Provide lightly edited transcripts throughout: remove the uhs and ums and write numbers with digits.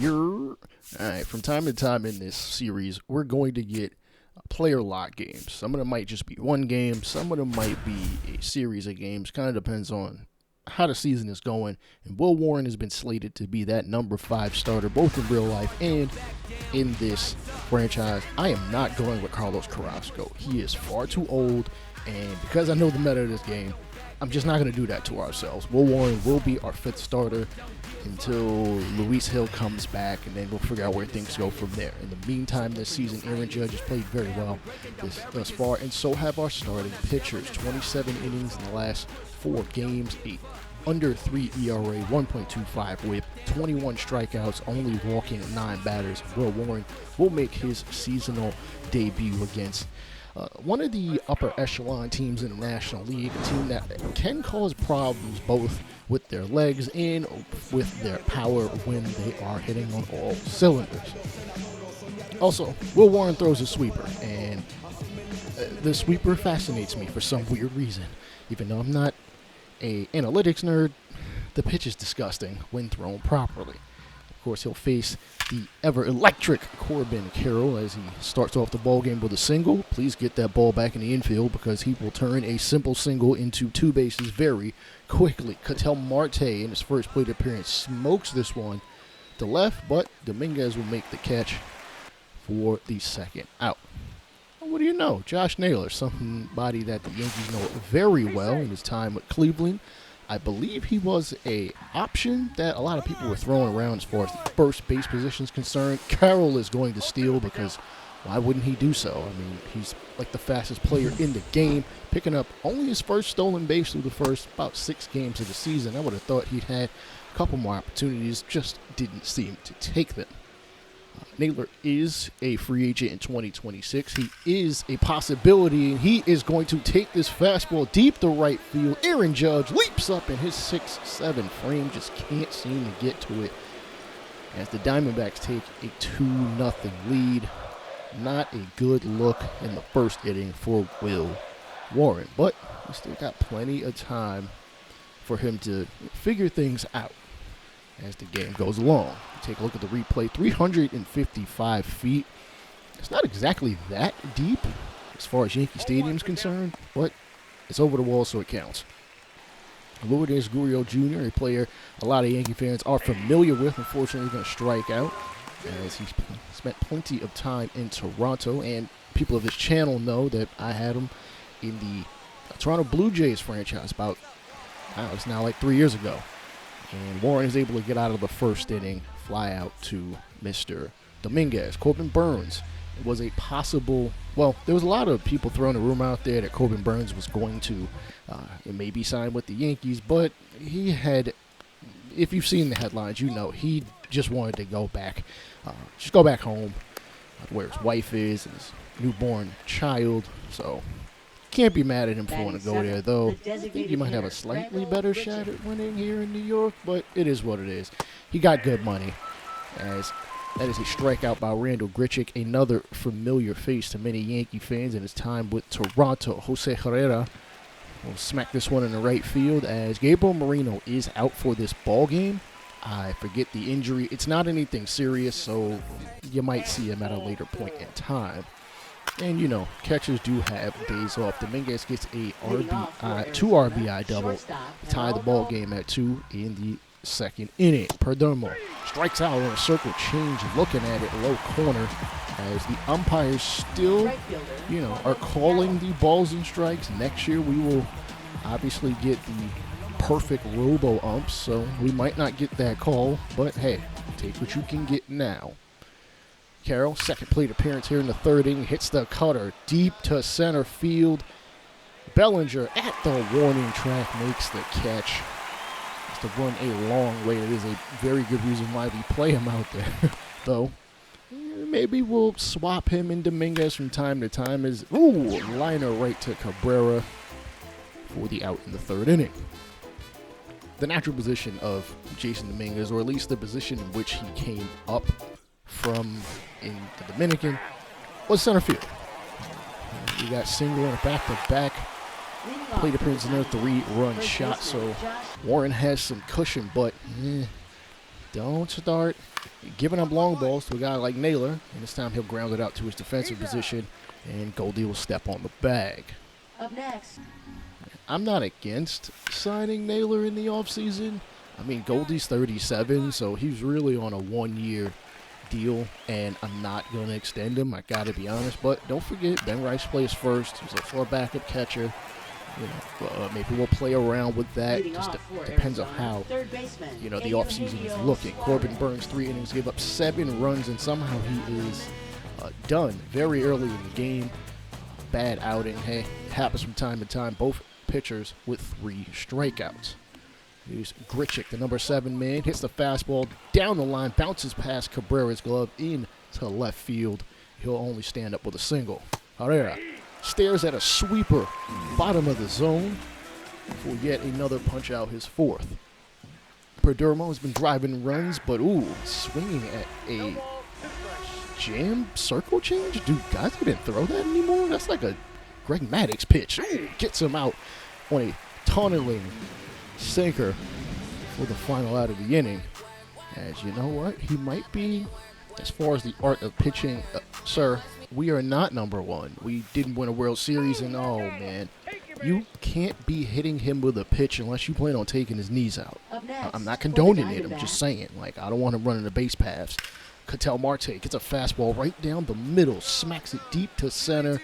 All right, from time to time in this series, we're going to get player lock games. Some of them might just be one game. Some of them might be a series of games. Kind of depends on how the season is going. And Will Warren has been slated to be that number 5 starter, both in real life and in this franchise. I am not going with Carlos Carrasco. He is far too old, and because I know the meta of this game, I'm just not going to do that to ourselves. Will Warren will be our 5th starter until Luis Gil comes back, and then we'll figure out where things go from there. In the meantime, this season, Aaron Judge has played very well thus far, and so have our starting pitchers. 27 innings in the last 4 games, a under 3 ERA, 1.25 whip, 21 strikeouts, only walking 9 batters. Will Warren will make his seasonal debut against one of the upper echelon teams in the National League, a team that can cause problems both with their legs and with their power when they are hitting on all cylinders. Also, Will Warren throws a sweeper, and the sweeper fascinates me for some weird reason. Even though I'm not an analytics nerd, the pitch is disgusting when thrown properly. Of course, he'll face the ever-electric Corbin Carroll as he starts off the ball game with a single. Please get that ball back in the infield because he will turn a simple single into 2 bases very quickly. Ketel Marte, in his first plate appearance, smokes this one to left, but Dominguez will make the catch for the second out. What do you know? Josh Naylor, somebody that the Yankees know very well in his time with Cleveland. I believe he was a option that a lot of people were throwing around as far as the first base position is concerned. Carroll is going to steal because why wouldn't he do so? I mean, he's like the fastest player in the game, picking up only his first stolen base through the first about 6 games of the season. I would have thought he'd had a couple more opportunities, just didn't seem to take them. Naylor is a free agent in 2026. He is a possibility, and he is going to take this fastball deep to right field. Aaron Judge leaps up in his 6'7" frame, just can't seem to get to it as the Diamondbacks take a 2-0 lead. Not a good look in the first inning for Will Warren, but we still got plenty of time for him to figure things out as the game goes along. Take a look at the replay. 355 feet. It's not exactly that deep as far as Yankee Stadium is concerned, but it's over the wall, so it counts. Lourdes Gurriel Jr., a player a lot of Yankee fans are familiar with, unfortunately going to strike out as he's spent plenty of time in Toronto, and people of this channel know that I had him in the Toronto Blue Jays franchise about, it's now like 3 years ago. And Warren is able to get out of the first inning, fly out to Mr. Dominguez. Corbin Burnes was a possible, well, there was a lot of people throwing a rumor out there that Corbin Burnes was going to maybe sign with the Yankees, but he had, if you've seen the headlines, you know he just wanted to go back, just go back home where his wife is and his newborn child, so can't be mad at him for wanting to go there, though. I think he might have a slightly better shot at winning here in New York, but it is what it is. He got good money, as that is a strikeout by Randall Grichuk, another familiar face to many Yankee fans in his time with Toronto. Jose Herrera will smack this one in the right field as Gabriel Moreno is out for this ball game. I forget the injury. It's not anything serious, so you might see him at a later point in time. And, you know, catchers do have days off. Dominguez gets a 2 RBI double to tie the ball game at 2 in the second inning. Perdomo strikes out on a circle change, looking at it low corner as the umpires still, you know, are calling the balls and strikes. Next year we will obviously get the perfect robo-umps, so we might not get that call, but hey, take what you can get now. Carroll, second plate appearance here in the third inning, hits the cutter deep to center field. Bellinger at the warning track makes the catch. Has to run a long way. It is a very good reason why we play him out there, though. Maybe we'll swap him and Dominguez from time to time as, liner right to Cabrera for the out in the third inning. The natural position of Jason Dominguez, or at least the position in which he came up from in the Dominican, was center field. We got single and a back-to-back plate appearance in a 3-run shot, so Warren has some cushion, but Don't start giving up long balls to a guy like Naylor. And this time he'll ground it out to his defensive position, and Goldie will step on the bag. Up next. I'm not against signing Naylor in the offseason. I mean, Goldie's 37, so he's really on a 1-year deal, and I'm not going to extend him. I got to be honest. But don't forget, Ben Rice plays first. He's a floor backup catcher. Maybe we'll play around with that. Just depends on how, the offseason is looking. Corbin Burns, 3 innings, gave up 7 runs, and somehow he is done very early in the game. Bad outing. Hey, it happens from time to time. Both pitchers with 3 strikeouts. Here's Grichuk, the number 7 man, hits the fastball down the line, bounces past Cabrera's glove into left field. He'll only stand up with a single. Herrera stares at a sweeper, bottom of the zone, for yet another punch out, his 4th. Perdomo has been driving runs, but swinging at a jam circle change? Dude, guys didn't throw that anymore? That's like a Greg Maddux pitch. Gets him out on a tunneling sinker for the final out of the inning. As you know what? He might be, as far as the art of pitching, sir, we are not number 1. We didn't win a World Series, and man, you can't be hitting him with a pitch unless you plan on taking his knees out. I'm not condoning it. I'm just saying, I don't want him running the base paths. Ketel Marte gets a fastball right down the middle, smacks it deep to center.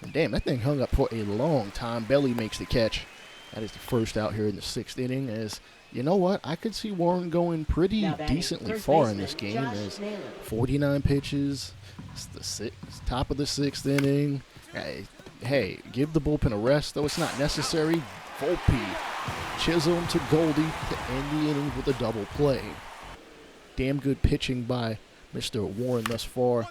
And damn, that thing hung up for a long time. Belly makes the catch. That is the first out here in the 6th inning. As you know what, I could see Warren going pretty decently far in this game. As 49 pitches, it's the top of the 6th inning. Hey, give the bullpen a rest, though it's not necessary. Volpe, Chisholm to Goldie to end the inning with a double play. Damn good pitching by Mr. Warren thus far.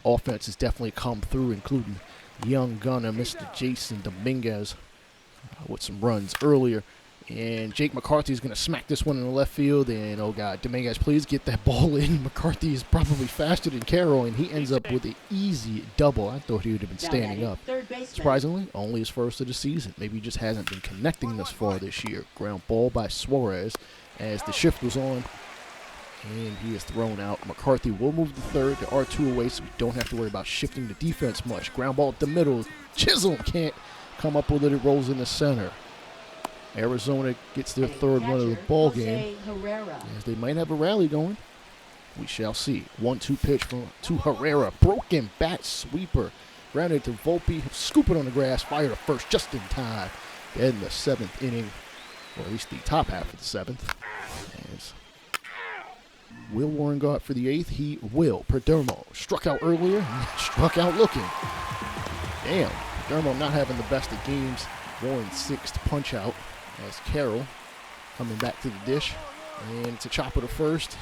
Offense has definitely come through, including young gunner Mr. Jason Dominguez with some runs earlier. And Jake McCarthy is going to smack this one in the left field. And, oh, God, Dominguez, please get that ball in. McCarthy is probably faster than Carroll, and he ends up with an easy double. I thought he would have been standing up. Surprisingly, only his first of the season. Maybe he just hasn't been connecting this far this year. Ground ball by Suarez as the shift was on. And he is thrown out. McCarthy will move to third. There are 2 away, so we don't have to worry about shifting the defense much. Ground ball up the middle. Chisholm can't come up with it. It rolls in the center. Arizona gets their 3rd run of the ball game. As they might have a rally going. We shall see. 1-2 pitch to Herrera. Broken bat sweeper. Grounded to Volpe. Scoop it on the grass. Fire to first just in time. In the 7th inning. Or at least the top half of the 7th. As will Warren go out for the 8th? He will. Perdomo struck out earlier. Struck out looking. Damn. Perdomo not having the best of games. Warren's 6th punch out. As Carroll coming back to the dish. And it's a chopper to first.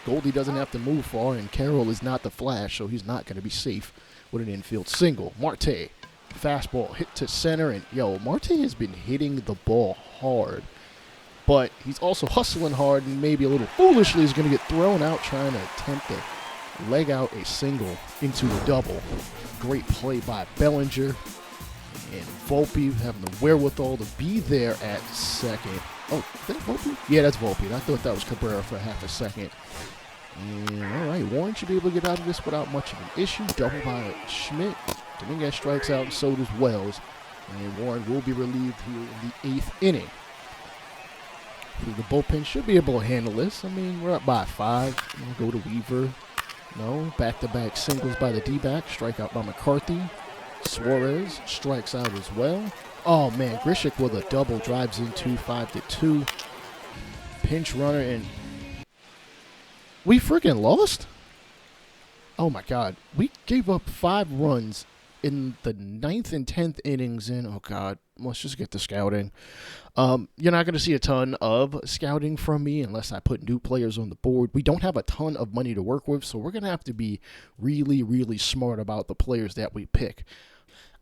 Goldie doesn't have to move far, and Carroll is not the Flash, so he's not going to be safe with an infield single. Marte, fastball hit to center, and Marte has been hitting the ball hard. But he's also hustling hard, and maybe a little foolishly is going to get thrown out trying to attempt to leg out a single into a double. Great play by Bellinger. And Volpe having the wherewithal to be there at second. Oh, is that Volpe? Yeah, that's Volpe. I thought that was Cabrera for half a second. And all right, Warren should be able to get out of this without much of an issue. Double by Schmidt. Dominguez strikes out, and so does Wells. And Warren will be relieved here in the 8th inning. The bullpen should be able to handle this. I mean, we're up by 5. We'll go to Weaver. No, back-to-back singles by the D-back. Strikeout by McCarthy. Suarez strikes out as well. Oh, man, Grichuk with a double drives into 5-2. Pinch runner, and we freaking lost? Oh, my God. We gave up 5 runs in the 9th and 10th innings, and, oh, God, let's just get to scouting. You're not going to see a ton of scouting from me unless I put new players on the board. We don't have a ton of money to work with, so we're going to have to be really, really smart about the players that we pick.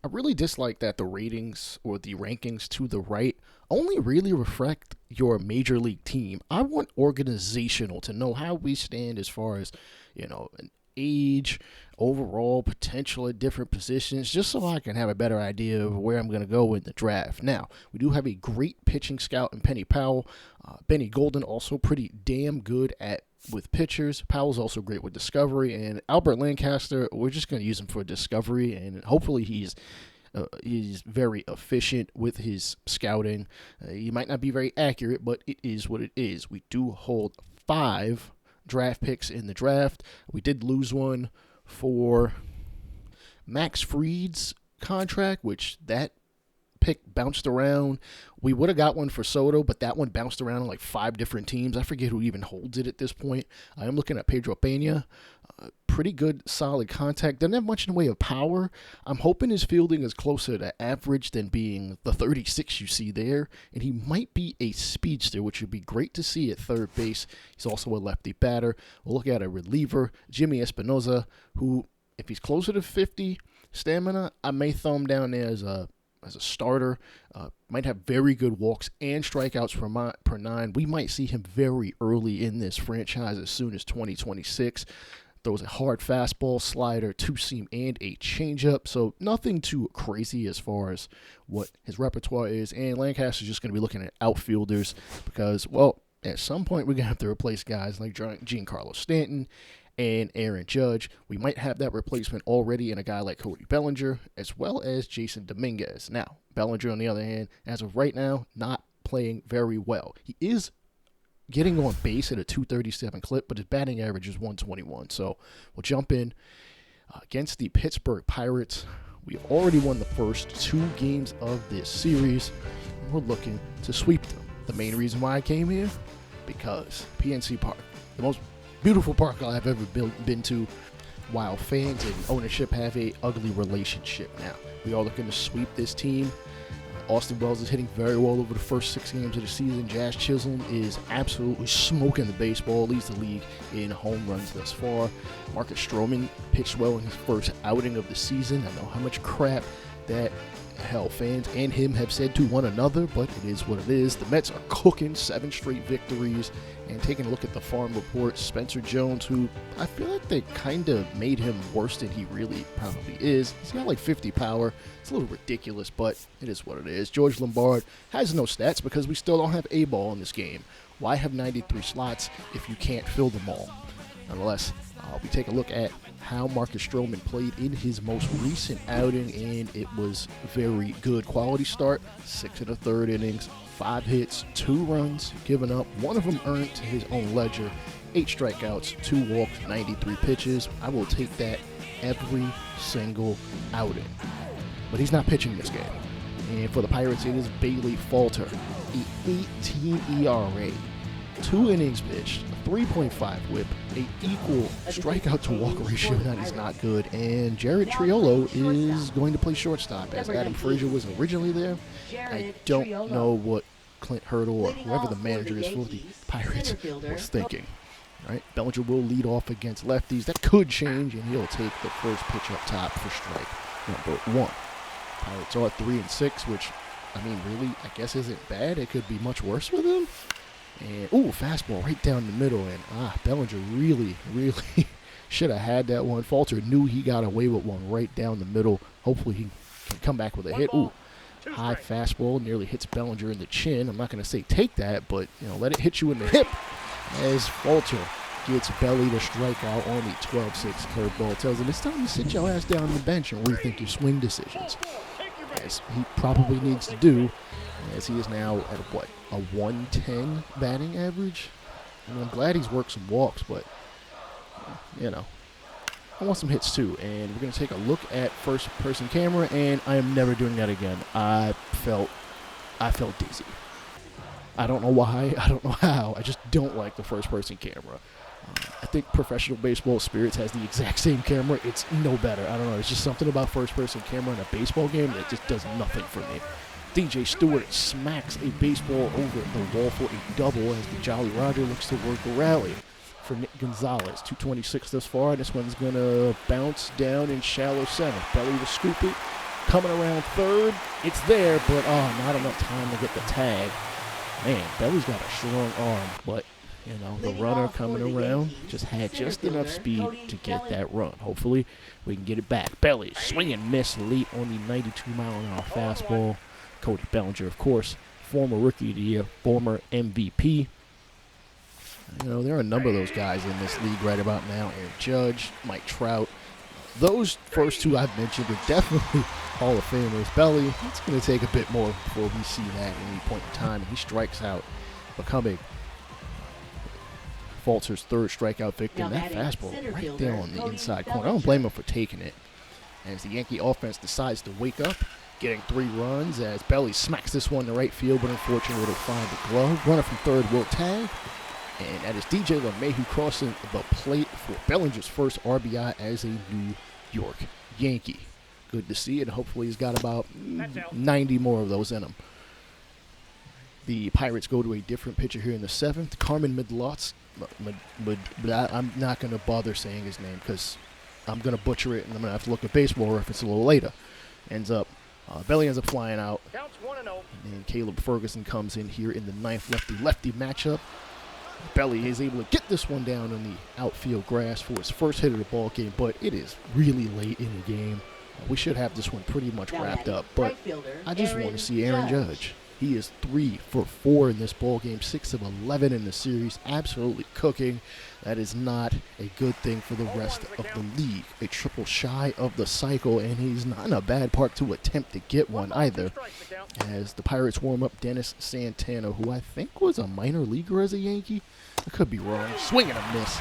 I really dislike that the ratings or the rankings to the right only really reflect your major league team. I want organizational to know how we stand as far as, age, overall potential at different positions, just so I can have a better idea of where I'm going to go in the draft. Now, we do have a great pitching scout in Penny Powell. Benny Golden also pretty damn good with pitchers. Powell's also great with discovery, and Albert Lancaster, we're just going to use him for discovery, and hopefully he's very efficient with his scouting. He might not be very accurate, but it is what it is. We do hold 5 draft picks in the draft. We did lose one for Max Fried's contract, which that pick bounced around. We would have got one for Soto, but that one bounced around on like 5 different teams. I forget who even holds it at this point. I am looking at Pedro Pena. Pretty good, solid contact. Doesn't have much in the way of power. I'm hoping his fielding is closer to average than being the 36 you see there. And he might be a speedster, which would be great to see at third base. He's also a lefty batter. We'll look at a reliever, Jimmy Espinoza, who, if he's closer to 50 stamina, I may throw him down there as a starter. Might have very good walks and strikeouts per 9. We might see him very early in this franchise, as soon as 2026. Throws a hard fastball, slider, 2-seam, and a changeup. So nothing too crazy as far as what his repertoire is. And Lancaster's just going to be looking at outfielders because, well, at some point we're going to have to replace guys like Giancarlo Stanton and Aaron Judge. We might have that replacement already in a guy like Cody Bellinger, as well as Jason Dominguez. Now, Bellinger, on the other hand, as of right now, not playing very well. He is getting on base at a 237 clip, but his batting average is 121. So we'll jump in against the Pittsburgh Pirates. We have already won the first 2 games of this series. And we're looking to sweep them. The main reason why I came here, because PNC Park, the most beautiful park I've ever been to, while fans and ownership have a ugly relationship now. We are looking to sweep this team. Austin Wells is hitting very well over the first 6 games of the season. Jazz Chisholm is absolutely smoking the baseball, leads the league in home runs thus far. Marcus Stroman pitched well in his first outing of the season. I know how much crap that fans and him have said to one another, but it is what it is. The Mets are cooking, 7 straight victories. And taking a look at the farm report, Spencer Jones, who I feel like they kind of made him worse than he really probably is. He's got like 50 power. It's a little ridiculous, but it is what it is. George Lombard has no stats because we still don't have a ball in this game. Why have 93 slots if you can't fill them all? Nonetheless, we take a look at how Marcus Stroman played in his most recent outing, and it was very good. Quality start, 6 1/3 innings, 5 hits, 2 runs given up, 1 of them earned to his own ledger, 8 strikeouts, 2 walks, 93 pitches. I will take that every single outing. But he's not pitching this game. And for the Pirates, it is Bailey Falter, an 18 ERA, 2 innings pitched, a 3.5 whip, a equal strikeout to walk ratio that is not good, and Jared Triolo is going to play shortstop as Adam Frazier was originally there. I don't know what Clint Hurdle or whoever the manager is for the Pirates was thinking. Right? Bellinger will lead off against lefties. That could change, and he'll take the first pitch up top for strike number 1. Pirates are at 3-6, which, I mean, really, I guess isn't bad. It could be much worse for them. And, fastball right down the middle. And, Bellinger really, really should have had that one. Falter knew he got away with one right down the middle. Hopefully he can come back with a hit. High fastball nearly hits Bellinger in the chin. I'm not going to say take that, but, let it hit you in the hip as Falter gets Belly to strike out on the 12-6 curveball. Tells him it's time to sit your ass down on the bench and rethink your swing decisions. As he probably needs to do, as he is now at a 110 batting average. I'm glad he's worked some walks, but I want some hits too. And we're going to take a look at first-person camera, and I am never doing that again. I felt dizzy. I don't know why. I don't know how. I just don't like the first-person camera. I think Professional Baseball Spirits has the exact same camera. It's no better. I don't know. It's just something about first-person camera in a baseball game that just does nothing for me. DJ Stewart smacks a baseball over the wall for a double as the Jolly Roger looks to work a rally for Nick Gonzalez. 226 thus far. This one's going to bounce down in shallow center. Belly will scoop it. Coming around third. It's there, but not enough time to get the tag. Man, Belly's got a strong arm, but You know, the runner coming around just had just enough speed to get that run. Hopefully, we can get it back. Belly, swing and miss late on the 92-mile-an-hour fastball. Cody Bellinger, of course, former Rookie of the Year, former MVP. You know, there are a number of those guys in this league right about now. Aaron Judge, Mike Trout. Those first two I've mentioned are definitely Hall of Famers. Belly, it's going to take a bit more before we see that at any point in time. He strikes out, becoming Falter's third strikeout victim. That fastball right there on the inside corner. I don't blame him for taking it. As the Yankee offense decides to wake up, getting 3 runs as Belly smacks this one to right field, but unfortunately it'll find the glove. Runner from third will tag. And that is DJ LeMahieu crossing the plate for Bellinger's first RBI as a New York Yankee. Good to see it. Hopefully he's got about 90 more of those in him. The Pirates go to a different pitcher here in the 7th. Carmen Midlots. I'm not going to bother saying his name because I'm going to butcher it and I'm going to have to look at Baseball Reference a little later. Belly ends up flying out. And then Caleb Ferguson comes in here in the 9th lefty-lefty matchup. Belly is able to get this one down on the outfield grass for his first hit of the ball game, but it is really late in the game. We should have this one pretty much wrapped up, but I just want to see Aaron Judge. He is 3 for 4 in this ball game, 6 of 11 in the series, absolutely cooking. That is not a good thing for the rest of the league. A triple shy of the cycle, and he's not in a bad part to attempt to get one either. As the Pirates warm up Dennis Santana, who I think was a minor leaguer as a Yankee. I could be wrong. Swing and a miss.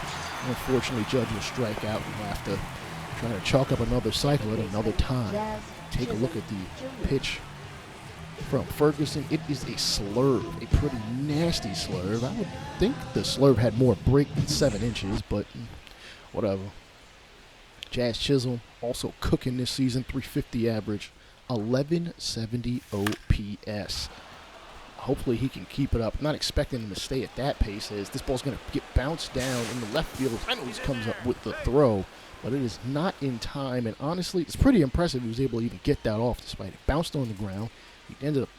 Unfortunately, Judge will strike out. We'll have to try to chalk up another cycle at another time. Take a look at the pitch from Ferguson. It is a slurve, a pretty nasty slurve. I would think the slurve had more break than 7 inches, but whatever. Jazz Chisholm also cooking this season, 350 average, 1170 OPS. Hopefully he can keep it up. I'm not expecting him to stay at that pace as this ball's going to get bounced down in the left field. I know he comes up with the throw, but it is not in time. And honestly, it's pretty impressive he was able to even get that off despite it bounced on the ground. He ended up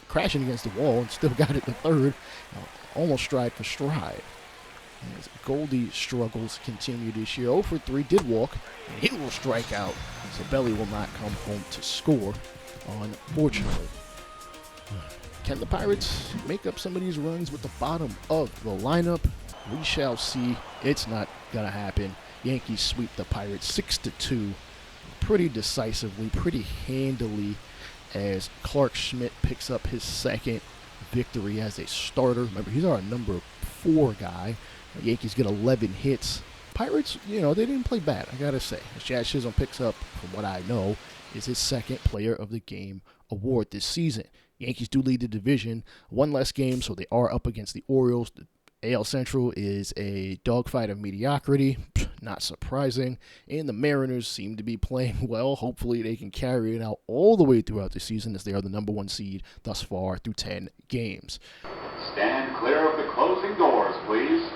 crashing against the wall and still got it to third, almost stride for stride. As Goldie struggles continue this year. 0 for 3, did walk, and he will strike out. So Belly will not come home to score, unfortunately. Can the Pirates make up some of these runs with the bottom of the lineup? We shall see. It's not going to happen. Yankees sweep the Pirates 6-2 pretty decisively, pretty handily, as Clark Schmidt picks up his second victory as a starter. Remember, he's our number 4 guy. The Yankees get 11 hits. Pirates, they didn't play bad, I got to say. As Jazz Chisholm picks up, from what I know, is his second Player of the Game award this season. Yankees do lead the division, 1 less game, so they are up against the Orioles. The AL Central is a dogfight of mediocrity, not surprising, and the Mariners seem to be playing well. Hopefully they can carry it out all the way throughout the season as they are the number 1 seed thus far through 10 games. Stand clear of the closing doors, please.